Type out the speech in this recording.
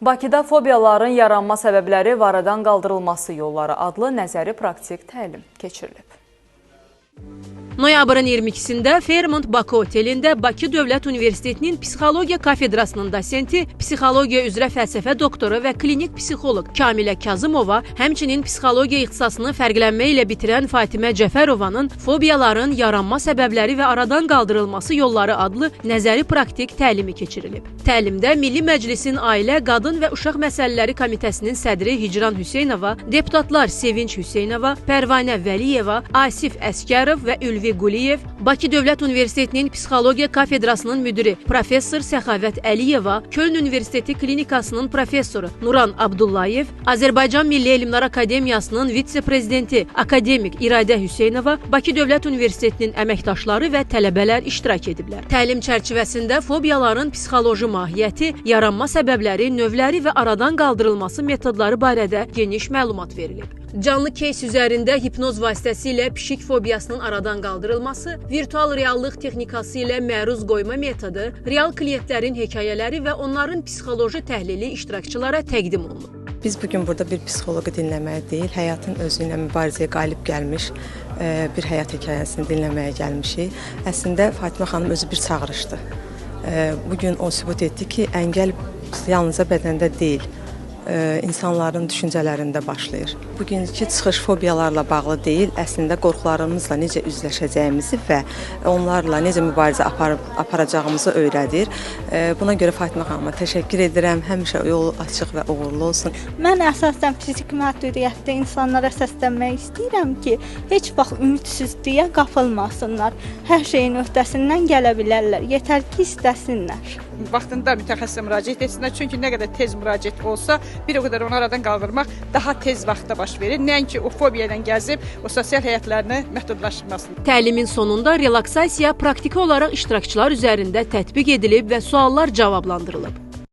Bakıda fobiyaların yaranma səbəbləri və aradan qaldırılması yolları adlı nəzəri praktik təlim keçirilib. Noyabrın 22-sində Fairmont Bakı otelində Bakı Dövlət Universitetinin Psixologiya kafedrasının dosenti, psixologiya üzrə fəlsəfə doktoru və klinik psixoloq Kamilə Kazımova, həmçinin psixologiya ixtisasını fərqlənmə ilə bitirən Fatimə Cəfərovanın fobiyaların yaranma səbəbləri və aradan qaldırılması yolları adlı nəzəri praktik təlimi keçirilib. Təlimdə Milli Məclisin Ailə, Qadın və Uşaq Məsələləri Komitəsinin sədri Hicran Hüseynova, deputatlar Sevinç Hüseynova, Pərvanə Vəliyeva, Asif Əskərov və Ülvi Quliyev, Bakı Dövlət Universitetinin Psixologiya kafedrasının müdiri professor Səxavət Əliyeva, Köln Universiteti Klinikasının professoru Nuran Abdullayev, Azərbaycan Milli Elmlər Akademiyasının vitse-prezidenti akademik İradə Hüseynova, Bakı Dövlət Universitetinin əməkdaşları və tələbələr iştirak ediblər. Təlim çərçivəsində fobiyaların psixoloji mahiyyəti, yaranma səbəbləri, növləri və aradan qaldırılması metodları barədə geniş məlumat verilib. Canlı keys üzərində hipnoz vasitəsilə pişik fobiyasının aradan qaldırılması, virtual reallıq texnikası ilə məruz qoyma metodu, real klientlərin hekayələri və onların psixoloji təhlili iştirakçılara təqdim olunub. Biz bugün burada bir psixoloqu dinləməyə deyil, həyatın özü ilə mübarizəyə qalib gəlmiş bir həyat hekayəsini dinləməyə gəlmişik. Əslində Fatimə xanım özü bir çağırışdı. Bugün o sübut etdi ki, əngəl yalnızca bədəndə deyil, insanların düşüncələrində başlayır. Bugünkü çıxış fobiyalarla bağlı deyil, əslində qorxularımızla necə üzləşəcəyimizi və onlarla necə mübarizə aparacağımızı öyrədir. Buna görə Fatimə xanıma təşəkkür edirəm. Həmişə yolu açıq və uğurlu olsun. Mən əsasən fizik məhdudiyyətdə insanlara səslənmək istəyirəm ki, heç vaxt ümidsizliyə qapılmasınlar. Hər şeyin öhdəsindən gələ bilərlər, yetər ki, istəsinlər. Vaxtında mütəxəssisə müraciət etsinlər, çünki nə qədər tez müraciət olsa, bir o qədər onu aradan qaldırmaq daha tez vaxtda baş verir. Nəinki o fobiya ilə gəzib, o sosial həyatlarını məhdudlaşdırmasın. Təlimin sonunda relaksasiya praktiki olaraq iştirakçılar üzərində tətbiq edilib və suallar cavablandırılıb.